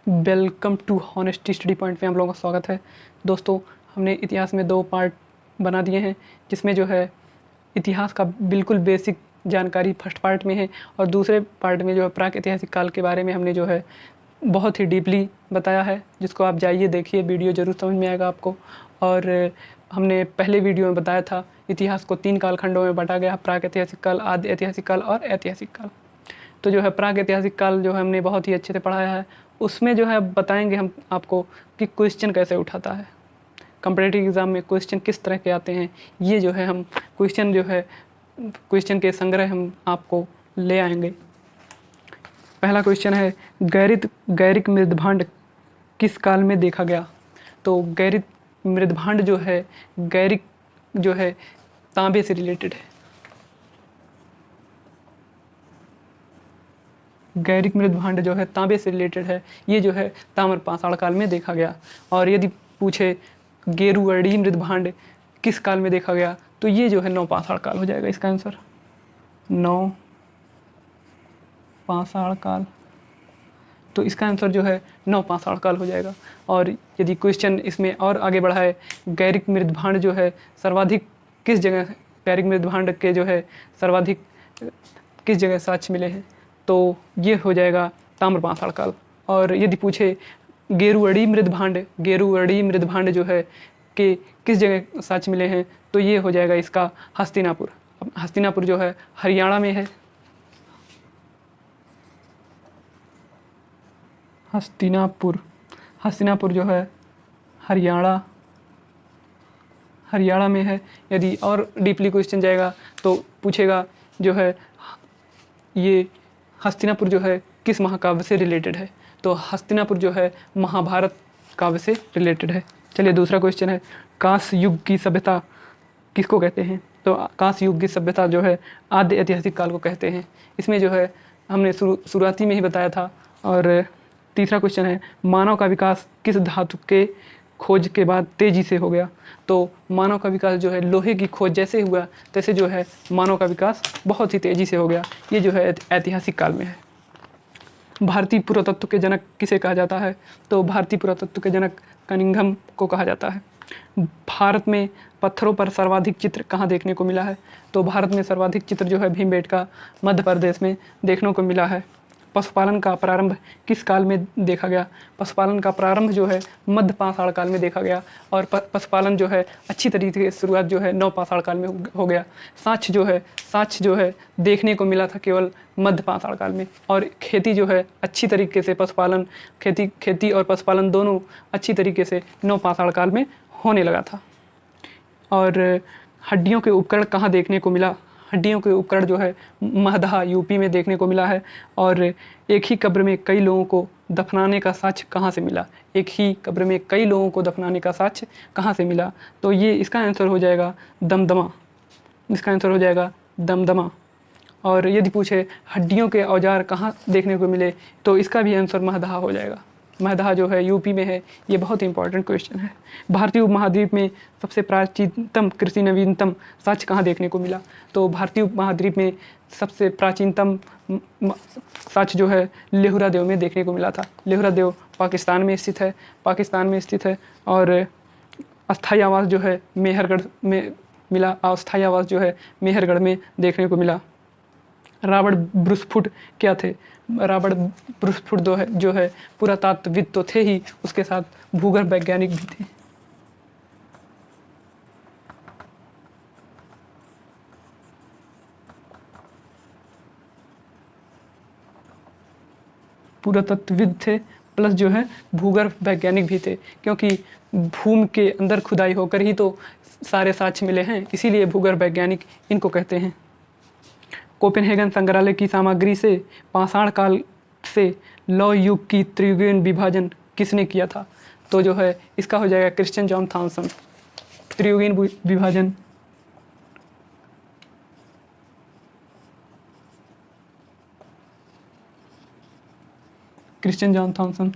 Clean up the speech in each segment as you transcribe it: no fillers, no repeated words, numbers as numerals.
Welcome to honesty study point में आप लोगों का स्वागत है। दोस्तों, हमने इतिहास में 2 पार्ट बना दिए हैं, जिसमें जो है इतिहास का बिल्कुल बेसिक जानकारी फर्स्ट पार्ट में है और दूसरे पार्ट में जो है प्रागैतिहासिक काल के बारे में हमने जो है बहुत ही डीपली बताया है, जिसको आप जाइए देखिए, वीडियो ज़रूर समझ में आएगा आपको। और हमने पहले वीडियो में बताया था इतिहास को 3 कालखंडों में बांटा गया, प्रागैतिहासिक काल, आदि ऐतिहासिक काल और ऐतिहासिक काल। तो जो है प्रागैतिहासिक काल जो है हमने बहुत ही अच्छे से पढ़ाया है। उसमें जो है बताएंगे हम आपको कि क्वेश्चन कैसे उठाता है, कॉम्पिटिटिव एग्ज़ाम में क्वेश्चन किस तरह के आते हैं। ये जो है हम क्वेश्चन के संग्रह हम आपको ले आएंगे। पहला क्वेश्चन है, गैरिक मृदभांड किस काल में देखा गया? तो गैरिक मृदभांड जो है, गैरिक जो है तांबे से रिलेटेड है। गैरिक मृदभांड जो है तांबे से रिलेटेड है। ये जो है ताम्र पाषाण काल में देखा गया। और यदि पूछे गेरुवर्णीय मृदभांड किस काल में देखा गया, तो ये जो है नवपाषाण काल हो जाएगा इसका आंसर, नवपाषाण काल। तो इसका आंसर जो है नवपाषाण काल हो जाएगा। और यदि क्वेश्चन इसमें और आगे बढ़ा है, गैरिक मृदभांड जो है सर्वाधिक किस जगह, गैरिक मृदभांड के जो है सर्वाधिक किस जगह साक्ष्य मिले हैं, तो ये हो जाएगा ताम्रपाषाण काल। और यदि पूछे गेरुवर्णीय मृदभांड जो है कि किस जगह साक्ष्य मिले हैं, तो ये हो जाएगा इसका हस्तिनापुर। अब हस्तिनापुर जो है हरियाणा में है। हस्तिनापुर जो है हरियाणा में है। यदि और डीपली क्वेश्चन जाएगा तो पूछेगा जो है ये हस्तिनापुर जो है किस महाकाव्य से रिलेटेड है, तो हस्तिनापुर जो है महाभारत काव्य से रिलेटेड है। चलिए दूसरा क्वेश्चन है, कांस्य युग की सभ्यता किसको कहते हैं? तो कांस्य युग की सभ्यता जो है आद्य ऐतिहासिक काल को कहते हैं। इसमें जो है हमने शुरुआती में ही बताया था। और तीसरा क्वेश्चन है, मानव का विकास किस धातु के खोज के बाद तेजी से हो गया? तो मानव का विकास जो है लोहे की खोज जैसे हुआ तैसे जो है मानव का विकास बहुत ही तेज़ी से हो गया। ये जो है ऐतिहासिक काल में है। भारतीय पुरातत्व के जनक किसे कहा जाता है? तो भारतीय पुरातत्व के जनक कनिंघम को कहा जाता है। भारत में पत्थरों पर सर्वाधिक चित्र कहाँ देखने को मिला है? तो भारत में सर्वाधिक चित्र जो है भीमबेटका मध्य प्रदेश में देखने को मिला है। पशुपालन का प्रारंभ किस काल में देखा गया? पशुपालन का प्रारंभ जो है मध्य पाषाण काल में देखा गया। और पशुपालन जो है अच्छी तरीके से शुरुआत जो है नवपाषाण काल में हो गया। साक्ष्य जो है देखने को मिला था केवल मध्य पाषाण काल में। और खेती जो है अच्छी तरीके से पशुपालन, खेती और पशुपालन दोनों अच्छी तरीके से नवपाषाण काल में होने लगा था। और हड्डियों के उपकरण कहाँ देखने को मिला? हड्डियों के उपकरण जो है महदहा यूपी में देखने को मिला है। और एक ही कब्र में कई लोगों को दफनाने का साक्ष्य कहाँ से मिला? एक ही कब्र में कई लोगों को दफनाने का साक्ष्य कहाँ से मिला? तो ये इसका आंसर हो जाएगा दमदमा। इसका आंसर हो जाएगा दमदमा। और यदि पूछे हड्डियों के औजार कहाँ देखने को मिले, तो इसका भी आंसर महदहा हो जाएगा। महदहा जो है यूपी में है। ये बहुत ही इंपॉर्टेंट क्वेश्चन है। भारतीय उपमहाद्वीप में सबसे प्राचीनतम कृषि नवीनतम साक्ष्य कहाँ देखने को मिला? तो भारतीय उपमहाद्वीप में सबसे प्राचीनतम साक्ष्य जो है लेहुरा देव में देखने को मिला था। लेहुरा देव पाकिस्तान में स्थित है। और अस्थायी आवास जो है मेहरगढ़ में मिला। अस्थायी आवास जो है मेहरगढ़ में देखने को मिला। रावण बृहस्पति क्या थे? रावण बृहस्पति जो है पुरातत्वविद तो थे ही, उसके साथ भूगर्भ वैज्ञानिक भी थे। पुरातत्वविद थे प्लस जो है भूगर्भ वैज्ञानिक भी थे, क्योंकि भूमि के अंदर खुदाई होकर ही तो सारे साक्ष्य मिले हैं, इसीलिए भूगर्भ वैज्ञानिक इनको कहते हैं। कोपेनहेगन संग्रहालय की सामग्री से पाषाण काल से लौह युग की त्रियुगीन विभाजन किसने किया था? तो जो है इसका हो जाएगा क्रिश्चियन जॉन थॉमसन। त्रियुगीन विभाजन क्रिश्चियन जॉन थॉमसन।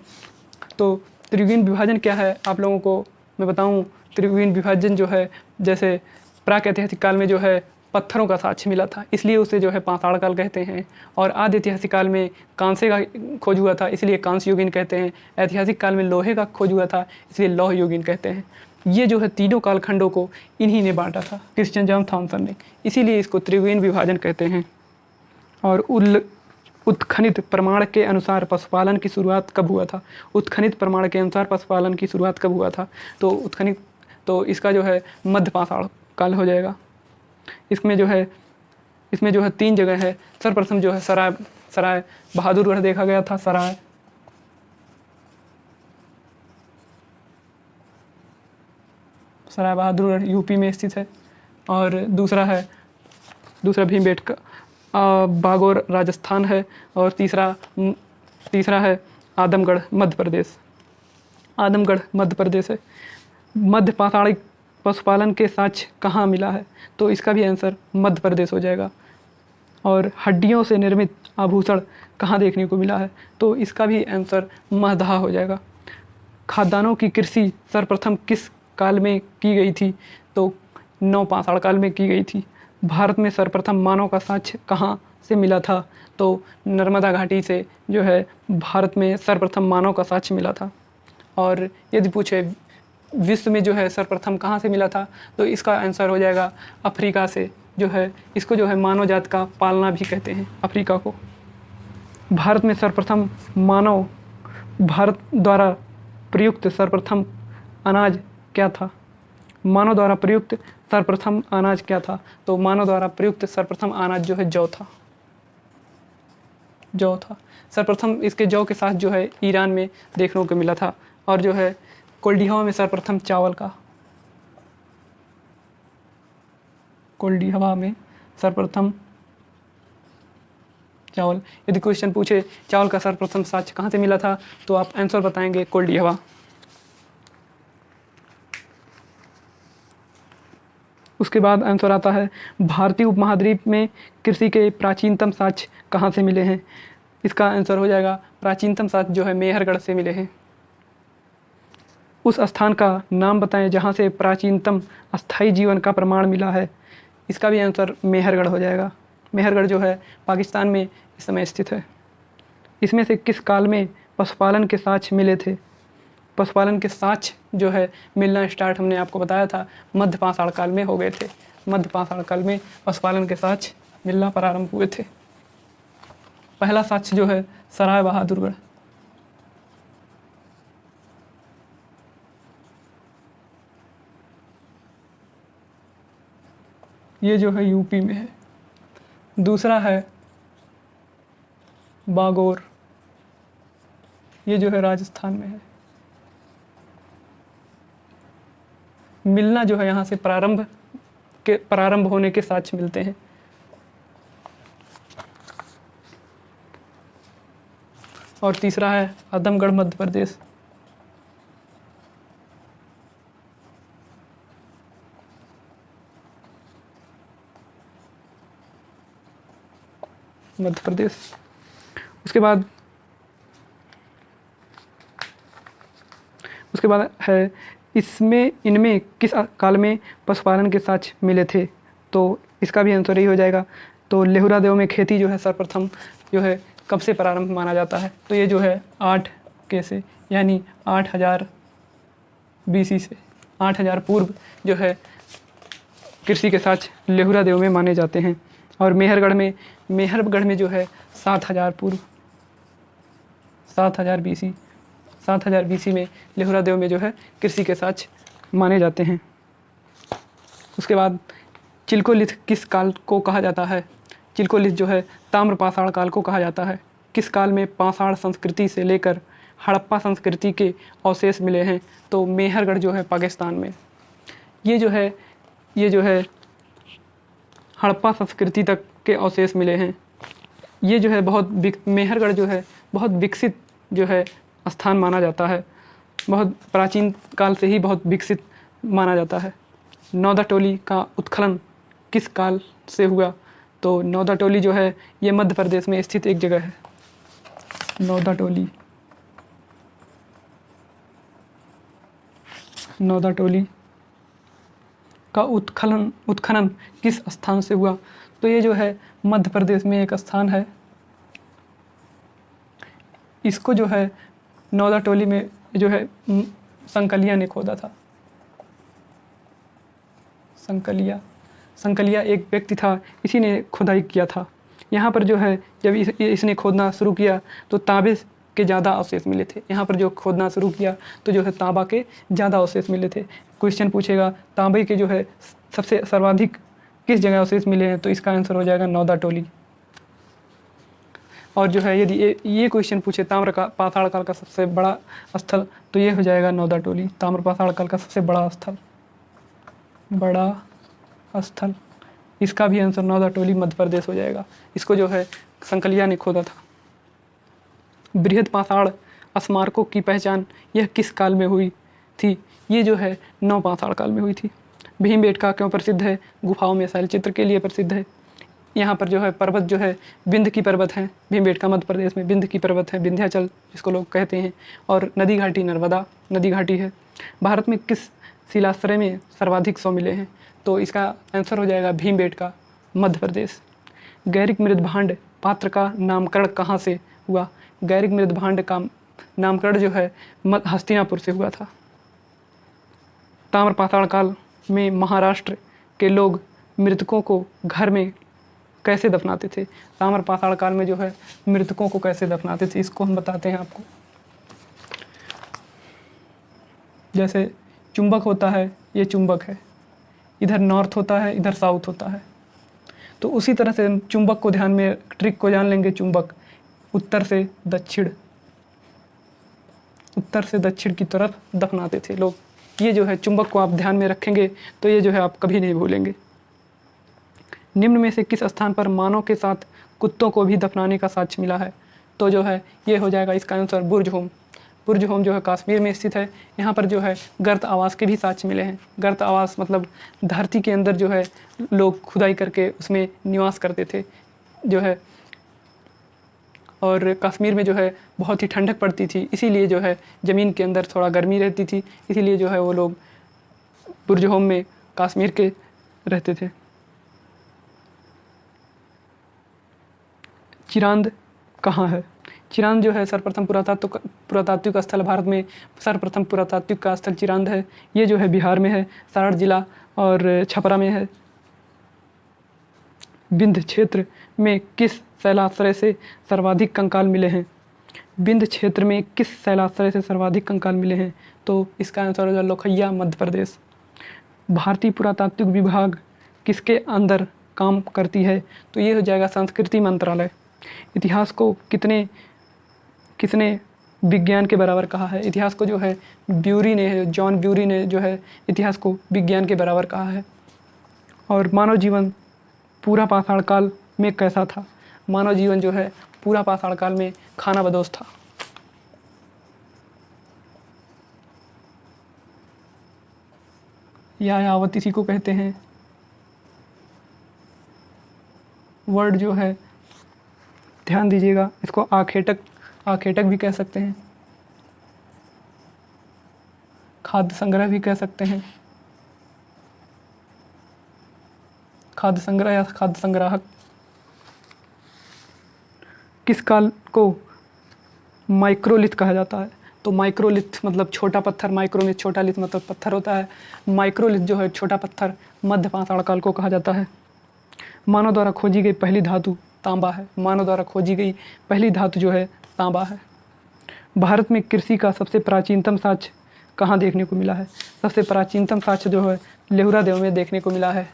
तो त्रियुगीन विभाजन क्या है आप लोगों को मैं बताऊं। त्रियुगीन विभाजन जो है, जैसे प्रागैतिहासिक काल में जो है पत्थरों का साक्ष्य मिला था, इसलिए उसे जो है पाषाण काल कहते हैं। और आदि ऐतिहासिक काल में कांसे का खोज हुआ था, इसलिए कांस्य युगीन कहते हैं। ऐतिहासिक काल में लोहे का खोज हुआ था, इसलिए लौह युगीन कहते हैं। ये जो है तीनों कालखंडों को इन्हीं ने बांटा था, क्रिश्चियन जॉन थॉमसन ने, इसीलिए इसको त्रिवेण विभाजन कहते हैं। और उत्खनित प्रमाण के अनुसार पशुपालन की शुरुआत कब हुआ था? उत्खनित प्रमाण के अनुसार पशुपालन की शुरुआत कब हुआ था? तो उत्खनित, तो इसका जो है मध्य पाषाण काल हो जाएगा। इसमें जो है 3 जगह है। सर्वप्रथम जो है सराय बहादुरगढ़ देखा गया था। सराय बहादुरगढ़ यूपी में स्थित है। और दूसरा भीमबेटका बागोर राजस्थान है। और तीसरा है आदमगढ़ मध्य प्रदेश। आदमगढ़ मध्य प्रदेश है। मध्य पाषाणिक पशुपालन के साक्ष्य कहाँ मिला है? तो इसका भी आंसर मध्य प्रदेश हो जाएगा। और हड्डियों से निर्मित आभूषण कहाँ देखने को मिला है? तो इसका भी आंसर महदहा हो जाएगा। खाद्यान्नों की कृषि सर्वप्रथम किस काल में की गई थी? तो नवपाषाण काल में की गई थी। भारत में सर्वप्रथम मानव का साक्ष्य कहाँ से मिला था? तो नर्मदा घाटी से जो है भारत में सर्वप्रथम मानव का साक्ष्य मिला था। और यदि पूछे विश्व में जो है सर्वप्रथम कहाँ से मिला था? तो इसका आंसर हो जाएगा अफ्रीका से। जो है इसको जो है मानव जात का पालना भी कहते हैं, अफ्रीका को। भारत में सर्वप्रथम भारत द्वारा प्रयुक्त सर्वप्रथम अनाज क्या था? मानव द्वारा प्रयुक्त सर्वप्रथम अनाज क्या था? तो मानव द्वारा प्रयुक्त सर्वप्रथम अनाज जो है जौ था। सर्वप्रथम इसके जौ के साथ जो है ईरान में देखने को मिला था। और जो है कोल्डिहवा में सर्वप्रथम चावल। यदि क्वेश्चन पूछे चावल का सर्वप्रथम साक्ष्य कहाँ से मिला था, तो आप आंसर बताएंगे कोल्डिहवा। उसके बाद आंसर आता है भारतीय उपमहाद्वीप में कृषि के प्राचीनतम साक्ष्य कहाँ से मिले हैं? इसका आंसर हो जाएगा प्राचीनतम साक्ष्य जो है मेहरगढ़ से मिले हैं। उस स्थान का नाम बताएं जहाँ से प्राचीनतम अस्थायी जीवन का प्रमाण मिला है। इसका भी आंसर मेहरगढ़ हो जाएगा। मेहरगढ़ जो है पाकिस्तान में इस समय स्थित है। इसमें से किस काल में पशुपालन के साक्ष्य मिले थे? पशुपालन के साक्ष्य जो है मिलना स्टार्ट हमने आपको बताया था मध्य पाषाण काल में हो गए थे। मध्य पाषाण काल में पशुपालन के साक्ष्य मिलना प्रारंभ हुए थे। पहला साक्ष्य जो है सराय बहादुरगढ़। ये जो है यूपी में है। दूसरा है बागोर, ये जो है राजस्थान में है। मिलना जो है यहाँ से प्रारंभ होने के साक्ष्य मिलते हैं। और तीसरा है आदमगढ़ मध्य प्रदेश। उसके बाद है इनमें किस काल में पशुपालन के साक्ष्य मिले थे? तो इसका भी आंसर यही हो जाएगा। तो लेहुरा देव में खेती जो है सर्वप्रथम जो है कब से प्रारंभ माना जाता है? तो ये जो है 8 के से, यानी 8000 BC से, 8000 पूर्व जो है कृषि के साक्ष्य लेहुरा देव में माने जाते हैं। और मेहरगढ़ में जो है 7000 पूर्व, 7000 BC में लेहुरा देव में जो है कृषि के साक्ष्य माने जाते हैं। उसके बाद चिल्कोलिथ किस काल को कहा जाता है? चिल्कोलिथ जो है ताम्रपाषाण काल को कहा जाता है। किस काल में पाषाण संस्कृति से लेकर हड़प्पा संस्कृति के अवशेष मिले हैं? तो मेहरगढ़ जो है पाकिस्तान में। ये जो है हड़प्पा संस्कृति तक के अवशेष मिले हैं। ये जो है मेहरगढ़ जो है बहुत विकसित जो है स्थान माना जाता है। बहुत प्राचीन काल से ही बहुत विकसित माना जाता है। नौदा टोली का उत्खनन किस काल से हुआ? तो नौदा टोली जो है ये मध्य प्रदेश में स्थित एक जगह है। नौदा टोली का उत्खनन किस स्थान से हुआ? तो ये जो है मध्य प्रदेश में एक स्थान है, इसको जो है नौदाटोली में जो है संकलिया ने खोदा था। संकलिया एक व्यक्ति था, इसी ने खुदाई किया था। यहाँ पर जो है जब इसने खोदना शुरू किया तो तांबे के ज़्यादा अवशेष मिले थे। यहाँ पर जो खोदना शुरू किया तो जो है तांबा के ज़्यादा अवशेष मिले थे। क्वेश्चन पूछेगा तांबे के जो है सबसे सर्वाधिक किस जगह अवशेष मिले हैं, तो इसका आंसर हो जाएगा नौदाटोली। और जो है यदि ये क्वेश्चन पूछे ताम्र का पाताल काल का सबसे बड़ा स्थल, तो ये हो जाएगा नौदाटोली। ताम्र पाताल काल का सबसे बड़ा स्थल, इसका भी आंसर नौदाटोली मध्य प्रदेश हो जाएगा। इसको जो है संकलिया ने खोदा था। बृहद पाषाण स्मारकों की पहचान यह किस काल में हुई थी? ये जो है नवपाषाण काल में हुई थी। भीमबेटका क्यों प्रसिद्ध है? गुफाओं में शैलचित्र के लिए प्रसिद्ध है। यहाँ पर जो है पर्वत जो है विंध्य की पर्वत है। भीमबेटका मध्य प्रदेश में विंध्य की पर्वत है, विंध्याचल जिसको लोग कहते हैं। और नदी घाटी नर्मदा नदी घाटी है। भारत में किस शिलाश्रय में सर्वाधिक शव मिले हैं? तो इसका आंसर हो जाएगा भीमबेटका मध्य प्रदेश। गैरिक मृदभांड पात्र का नामकरण कहाँ से हुआ? गैरिक मृदभांड का नामकरण जो है हस्तिनापुर से हुआ था। ताम्र पाषाण काल में महाराष्ट्र के लोग मृतकों को घर में कैसे दफनाते थे? ताम्र पाषाण काल में जो है मृतकों को कैसे दफनाते थे, इसको हम बताते हैं आपको। जैसे चुंबक होता है, ये चुंबक है, इधर नॉर्थ होता है, इधर साउथ होता है। तो उसी तरह से चुंबक को ध्यान में, ट्रिक को जान लेंगे। चुंबक उत्तर से दक्षिण की तरफ दफनाते थे लोग। ये जो है चुंबक को आप ध्यान में रखेंगे तो ये जो है आप कभी नहीं भूलेंगे। निम्न में से किस स्थान पर मानव के साथ कुत्तों को भी दफनाने का साक्ष्य मिला है? तो जो है ये हो जाएगा इसका आंसर बुर्ज होम जो है कश्मीर में स्थित है। यहाँ पर जो है गर्त आवास के भी साक्ष्य मिले हैं। गर्त आवास मतलब धरती के अंदर जो है लोग खुदाई करके उसमें निवास करते थे जो है। और कश्मीर में जो है बहुत ही ठंडक पड़ती थी, इसीलिए जो है ज़मीन के अंदर थोड़ा गर्मी रहती थी, इसीलिए जो है वो लोग बुर्ज होम में कश्मीर के रहते थे। चिरांद कहाँ है? चिरांद जो है सर्वप्रथम पुरातात्विक स्थल, भारत में सर्वप्रथम पुरातात्विक का स्थल चिरांद है। ये जो है बिहार में है, सारण जिला और छपरा में है। विंध्य क्षेत्र में किस शैलाश्रय से सर्वाधिक कंकाल मिले हैं? विंध्य क्षेत्र में किस शैलाश्रय से सर्वाधिक कंकाल मिले हैं? तो इसका आंसर हो जाएगा लोखैया मध्य प्रदेश। भारतीय पुरातात्विक विभाग किसके अंदर काम करती है? तो ये हो जाएगा संस्कृति मंत्रालय। इतिहास को किसने विज्ञान के बराबर कहा है? इतिहास को जो है जॉन ब्यूरी ने जो है इतिहास को विज्ञान के बराबर कहा है। और मानव जीवन पूरा पाषाण काल में कैसा था? मानव जीवन जो है पूरा पाषाण काल में खानाबदोश था। यायावत इसी को कहते हैं। वर्ड जो है ध्यान दीजिएगा, इसको आखेटक भी कह सकते हैं, खाद्य संग्रह भी कह सकते हैं, खाद्य संग्रह या खाद्य संग्राहक। किस काल को माइक्रोलिथ कहा जाता है? तो माइक्रोलिथ मतलब छोटा पत्थर, माइक्रोलिथ छोटा लिथ मतलब पत्थर होता है। माइक्रोलिथ जो है छोटा पत्थर मध्य पाषाण काल को कहा जाता है। मानव द्वारा खोजी गई पहली धातु तांबा है। मानव द्वारा खोजी गई पहली धातु जो है तांबा है। भारत में कृषि का सबसे प्राचीनतम साक्ष्य कहाँ देखने को मिला है? सबसे प्राचीनतम साक्ष्य जो है लेहुरा देव में देखने को मिला है।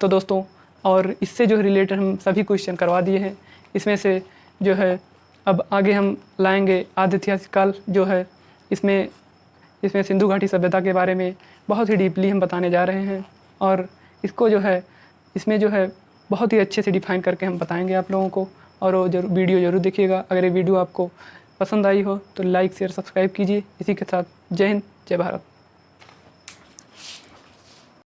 तो दोस्तों, और इससे जो रिलेटेड हम सभी क्वेश्चन करवा दिए हैं। इसमें से जो है अब आगे हम लाएंगे आदि ऐतिहासिक काल जो है, इसमें सिंधु घाटी सभ्यता के बारे में बहुत ही डीपली हम बताने जा रहे हैं। और इसको जो है इसमें जो है बहुत ही अच्छे से डिफाइन करके हम बताएंगे आप लोगों को। और वो वीडियो ज़रूर देखिएगा। अगर ये वीडियो आपको पसंद आई हो तो लाइक शेयर सब्सक्राइब कीजिए। इसी के साथ जय हिंद, जय भारत।